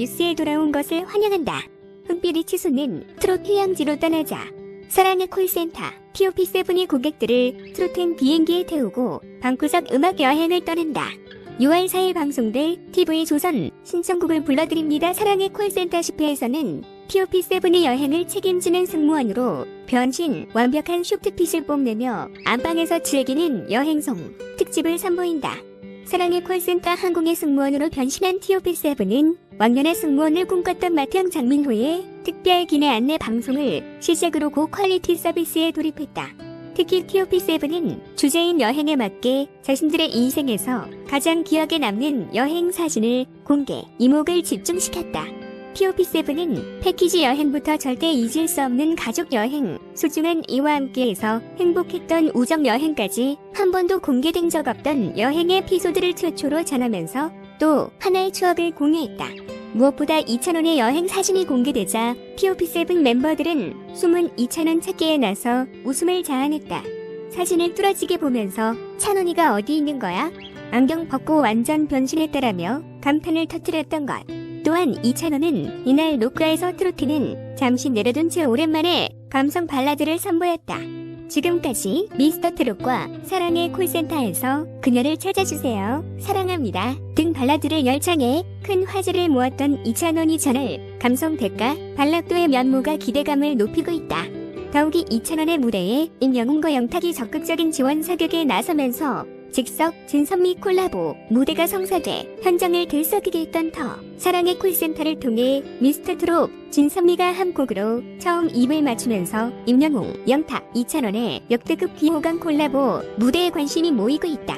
뉴스에 돌아온 것을 환영한다. 흑비리 치수는 트롯 휴양지로 떠나자 사랑의 콜센터 TOP7이 고객들을 트로트 비행기에 태우고 방구석 음악 여행을 떠난다. 6월 4일 방송될 TV조선 신청곡을 불러드립니다. 사랑의 콜센터 10회에서는 TOP7의 여행을 책임지는 승무원으로 변신, 완벽한 쇼트핏을 뽐내며 안방에서 즐기는 여행송 특집을 선보인다. 사랑의 콜센터 항공의 승무원으로 변신한 TOP7은 왕년의 승무원을 꿈꿨던 맏형 장민호의 특별 기내 안내 방송을 시작으로 고퀄리티 서비스에 돌입했다. 특히 TOP7은 주제인 여행에 맞게 자신들의 인생에서 가장 기억에 남는 여행 사진을 공개, 이목을 집중시켰다. TOP7은 패키지 여행부터 절대 잊을 수 없는 가족 여행, 소중한 이와 함께해서 행복했던 우정 여행까지 한 번도 공개된 적 없던 여행 에피소드를 최초로 전하면서 또 하나의 추억을 공유했다. 무엇보다 2,000원의 여행 사진이 공개되자 TOP7 멤버들은 숨은 2,000원 찾기에 나서 웃음을 자아냈다. 사진을 뚫어지게 보면서 1,000원이가 어디 있는 거야? 안경 벗고 완전 변신했다라며 감탄을 터뜨렸던 것. 또한 2,000원은 이날 녹화에서 트로트는 잠시 내려둔 채 오랜만에 감성 발라드를 선보였다. 지금까지 미스터트롯과 사랑의 콜센터에서 그녀를 찾아주세요, 사랑합니다 등 발라드를 열창해 큰 화제를 모았던 2,000원이 전할 감성 대가 발라드의 면모가 기대감을 높이고 있다. 더욱이 2,000원의 무대에 임영웅과 영탁이 적극적인 지원 사격에 나서면서 즉석 진선미 콜라보 무대가 성사돼 현장을 들썩이게 했던 터. 사랑의 콜센터를 통해 미스터트롯 진선미가 한 곡으로 처음 입을 맞추면서 임영웅, 영탁, 2,000원의 역대급 기호강 콜라보 무대에 관심이 모이고 있다.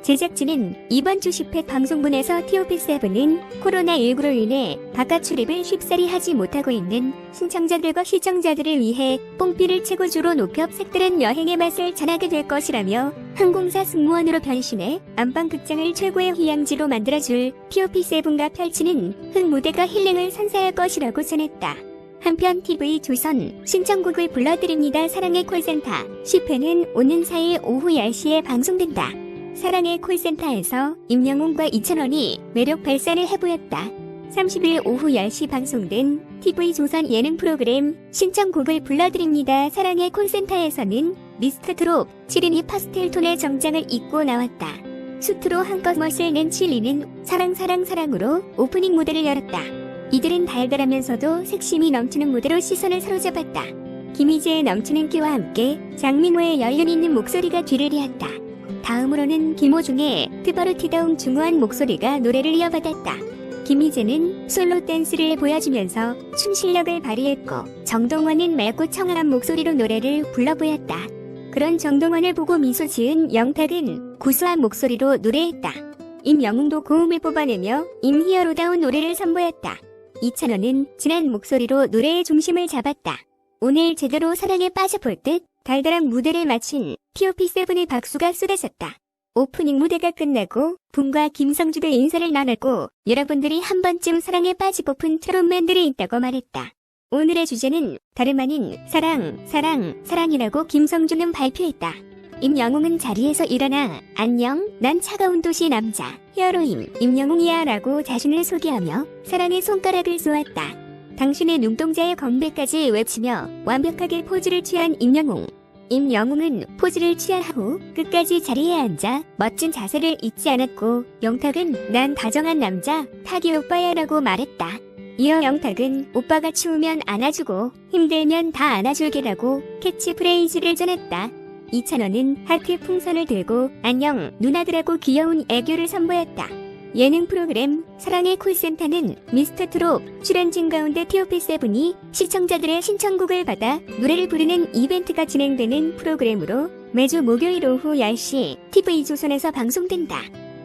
제작진은 이번 주 10회 방송분에서 TOP7은 코로나19로 인해 바깥 출입을 쉽사리 하지 못하고 있는 신청자들과 시청자들을 위해 뽕비를 최고조로 높여 색다른 여행의 맛을 전하게 될 것이라며 항공사 승무원으로 변신해 안방극장을 최고의 휴양지로 만들어줄 TOP7과 펼치는 흑무대가 힐링을 선사할 것이라고 전했다. 한편 TV조선 신청곡을 불러드립니다. 사랑의 콜센터 10회는 오는 4일 오후 10시에 방송된다. 사랑의 콜센터에서 임영웅과 2,000원이 매력 발산을 해보였다. 30일 오후 10시 방송된 TV조선 예능 프로그램 신청곡을 불러드립니다. 사랑의 콜센터에서는 미스터트롯 7인이 파스텔 톤의 정장을 입고 나왔다. 수트로 한껏 멋을 낸 7인은 사랑으로 오프닝 무대를 열었다. 이들은 달달하면서도 색심이 넘치는 무대로 시선을 사로잡았다. 김희재의 넘치는 끼와 함께 장민호의 연륜 있는 목소리가 뒤를 이었다. 다음으로는 김호중의 트버르티다운 중후한 목소리가 노래를 이어받았다. 김희재는 솔로 댄스를 보여주면서 춤 실력을 발휘했고 정동원은 맑고 청아한 목소리로 노래를 불러보였다. 그런 정동원을 보고 미소 지은 영탁은 구수한 목소리로 노래했다. 임영웅도 고음을 뽑아내며 임히어로다운 노래를 선보였다. 2,000원은 진한 목소리로 노래의 중심을 잡았다. 오늘 제대로 사랑에 빠져볼 듯 달달한 무대를 마친 TOP7의 박수가 쏟아졌다. 오프닝 무대가 끝나고 붐과 김성주가 인사를 나눴고 여러분들이 한 번쯤 사랑에 빠지고픈 트롯맨들이 있다고 말했다. 오늘의 주제는 다름 아닌 사랑이라고 김성주는 발표했다. 임영웅은 자리에서 일어나 안녕, 난 차가운 도시 남자 히어로인 임영웅이야 라고 자신을 소개하며 사랑의 손가락을 쏘았다. 당신의 눈동자의 건배까지 외치며 완벽하게 포즈를 취한 임영웅. 임영웅은 포즈를 취한 후 끝까지 자리에 앉아 멋진 자세를 잊지 않았고 영탁은 난 다정한 남자 타기 오빠야 라고 말했다. 이어 영탁은 오빠가 추우면 안아주고 힘들면 다 안아줄게라고 캐치프레이즈를 전했다. 2,000원은 하트 풍선을 들고 안녕 누나들하고 귀여운 애교를 선보였다. 예능 프로그램 사랑의 콜센터는 미스터트롯 출연진 가운데 TOP7이 시청자들의 신청곡을 받아 노래를 부르는 이벤트가 진행되는 프로그램으로 매주 목요일 오후 10시 TV조선에서 방송된다.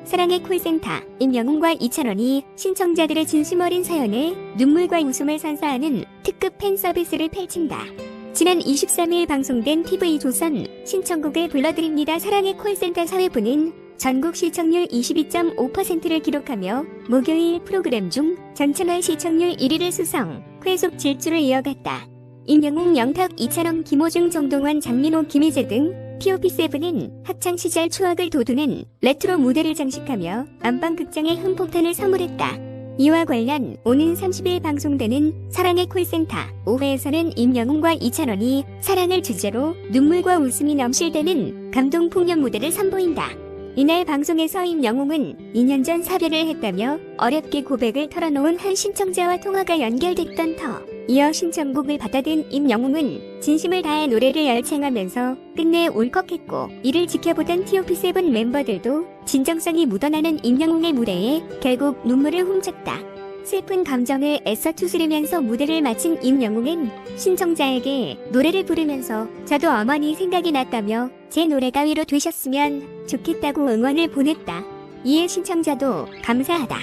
사랑의 콜센터 임영웅과 2,000원이 신청자들의 진심 어린 사연에 눈물과 웃음을 선사하는 특급 팬 서비스를 펼친다. 지난 23일 방송된 TV조선 신청곡을 불러드립니다. 사랑의 콜센터 4회부는 전국 시청률 22.5%를 기록하며 목요일 프로그램 중 전체널 시청률 1위를 수성, 계속 질주를 이어갔다. 임영웅, 영탁, 2,000원, 김호중, 정동원, 장민호, 김희재 등 TOP7은 학창시절 추억을 돋우는 레트로 무대를 장식하며 안방극장의 흥폭탄을 선물했다. 이와 관련 오는 30일 방송되는 사랑의 콜센터 5회에서는 임영웅과 이찬원이 사랑을 주제로 눈물과 웃음이 넘실대는 감동 폭력 무대를 선보인다. 이날 방송에서 임영웅은 2년 전 사별을 했다며 어렵게 고백을 털어놓은 한 신청자와 통화가 연결됐던 터. 이어 신청곡을 받아든 임영웅은 진심을 다해 노래를 열창하면서 끝내 울컥했고, 이를 지켜보던 TOP7 멤버들도 진정성이 묻어나는 임영웅의 무대에 결국 눈물을 훔쳤다. 슬픈 감정을 애써 추스르면서 무대를 마친 임영웅은 신청자에게 노래를 부르면서 저도 어머니 생각이 났다며 제 노래가 위로 되셨으면 좋겠다고 응원을 보냈다. 이에 신청자도 감사하다.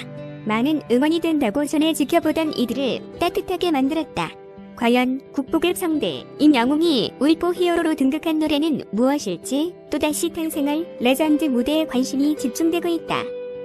많은 응원이 된다고 전해 지켜보던 이들을 따뜻하게 만들었다. 과연 국보급 성대 임영웅이 울보 히어로로 등극한 노래는 무엇일지 또다시 탄생할 레전드 무대에 관심이 집중되고 있다.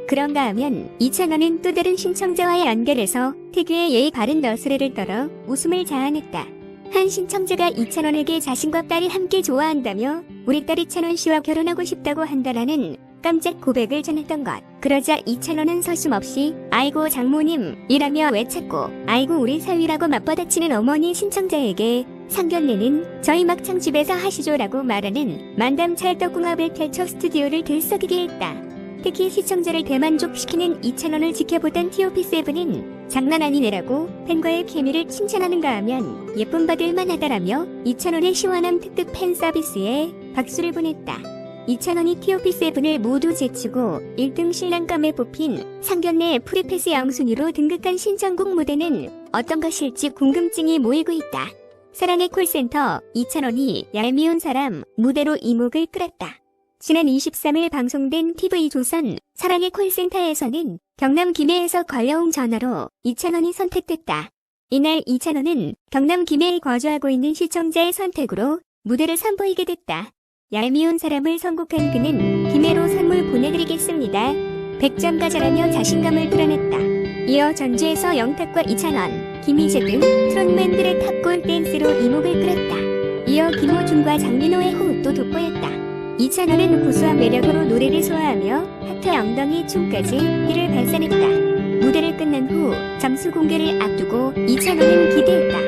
그런가 하면 이찬원은 또 다른 신청자와의 연결에서 특유의 예의 바른 너스레를 떨어 웃음을 자아냈다. 한 신청자가 이찬원에게 자신과 딸이 함께 좋아한다며 우리 딸 이찬원 씨와 결혼하고 싶다고 한다라는 깜짝 고백을 전했던 것. 그러자 이찬원은 서슴없이 아이고 장모님이라며 외쳤고, 아이고 우리 사위라고 맞받아치는 어머니 신청자에게 상견례는 저희 막창집에서 하시죠라고 말하는 만담 찰떡궁합을 펼쳐 스튜디오를 들썩이게 했다. 특히 시청자를 대만족시키는 이찬원을 지켜보던 TOP7은 장난 아니네라고 팬과의 케미를 칭찬하는가 하면 예쁨 받을 만하다라며 이찬원의 시원함 특급 팬 서비스에 박수를 보냈다. 이찬원이 TOP7을 모두 제치고 1등 신랑감에 뽑힌 상견례 프리패스 영순위로 등극한 신청곡 무대는 어떤 것일지 궁금증이 모이고 있다. 사랑의 콜센터 이찬원이 얄미운 사람 무대로 이목을 끌었다. 지난 23일 방송된 TV조선 사랑의 콜센터에서는 경남 김해에서 걸려온 전화로 이찬원이 선택됐다. 이날 이찬원은 경남 김해에 거주하고 있는 시청자의 선택으로 무대를 선보이게 됐다. 얄미운 사람을 선곡한 그는 김해로 선물 보내드리겠습니다. 100점 가자라며 자신감을 드러냈다. 이어 전주에서 영탁과 이찬원, 김희재 등 트롯맨들의 탑골 댄스로 이목을 끌었다. 이어 김호중과 장민호의 호흡도 돋보였다. 이찬원은 구수한 매력으로 노래를 소화하며 하트 엉덩이 춤까지 희를 발산했다. 무대를 끝난 후 점수 공개를 앞두고 이찬원은 기대했다.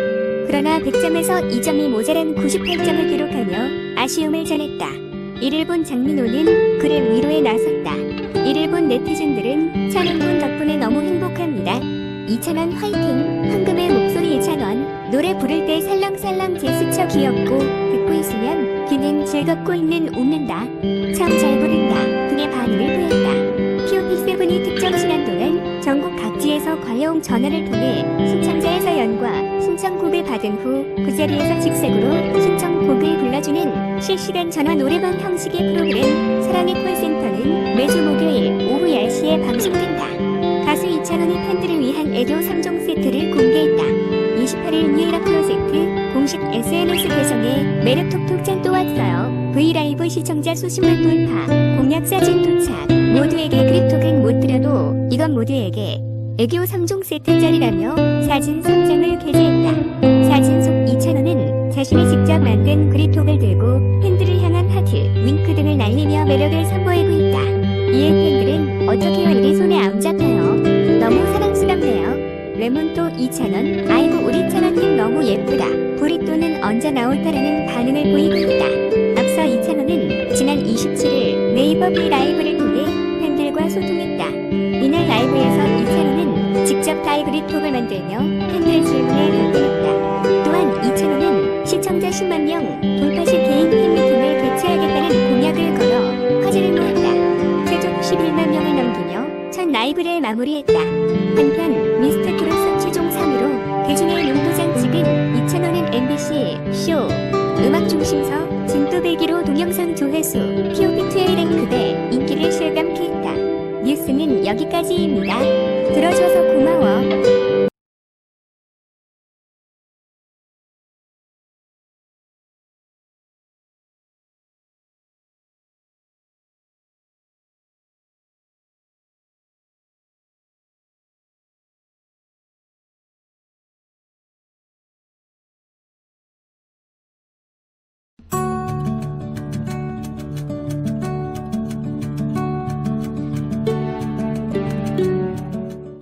그러나 100점에서 2점이 모자란 98점을 기록하며 아쉬움을 전했다. 이를 본 장민호는 그를 위로에 나섰다. 이를 본 네티즌들은 찬원군 덕분에 너무 행복합니다. 이찬원 화이팅! 황금의 목소리 이찬원 노래 부를 때 살랑살랑 제스처 귀엽고 듣고 있으면 귀는 즐겁고 있는 웃는다. 참 잘 부른다 등의 반응을 보였다. TOP7이 특정 시간 동안 전국 각지에서 걸려온 전화를 통해 신청자의 사연과 신청곡을 받은 후 그 자리에서 즉석으로 신청곡을 불러주는 실시간 전화 노래방 형식의 프로그램 사랑의 콜센터는 매주 목요일 오후 10시에 방송된다. 가수 이찬원이 팬들을 위한 애교 3종 세트를 공개했다. 28일 뉴에라 프로젝트 공식 SNS 계정에 매력 톡톡 짠 또 왔어요. 브이라이브 시청자 수십만 돌파, 공약 사진 도착, 모두에게 그립톡은 못 드려도 이건 모두에게 애교 3종 세트짜리라며 사진 3장을 게재했다. 사진 속 이찬원은 자신이 직접 만든 그립톡을 들고 팬들을 향한 하트, 윙크 등을 날리며 매력을 선보이고 있다. 이에 팬들은 어떻게 이리 손에 안 잡혀요? 너무 사랑스럽네요. 레몬또 이찬원, 아이고 우리 찬원님 너무 예쁘다. 브리또는 언제 나올까라는 반응을 보이고 있다. 앞서 이찬원은 지난 27일 네이버 브이라이브를 통해 팬들과 소통했다. 이날 라이브에서 이찬원은 직접 다이그립톡을 만들며 팬들의 질문에 답변했다. 또한 이찬원은 시청자 10만 명 돌파시 개인 팬미팅을 개최하겠다는 공약을 걸어 화제를 모았다. 최종 11만 명을 넘기며 첫 라이브를 마무리했다. 한편 미스터 트롯 최종 3위로 대중의 용도장 찍은 이찬원은 MBC 쇼 음악중심서 진또배기로 동영상 조회수 TOP2에 랭크돼 인기를 실감케 했다. 뉴스는 여기까지입니다. 들어줘서 고마워.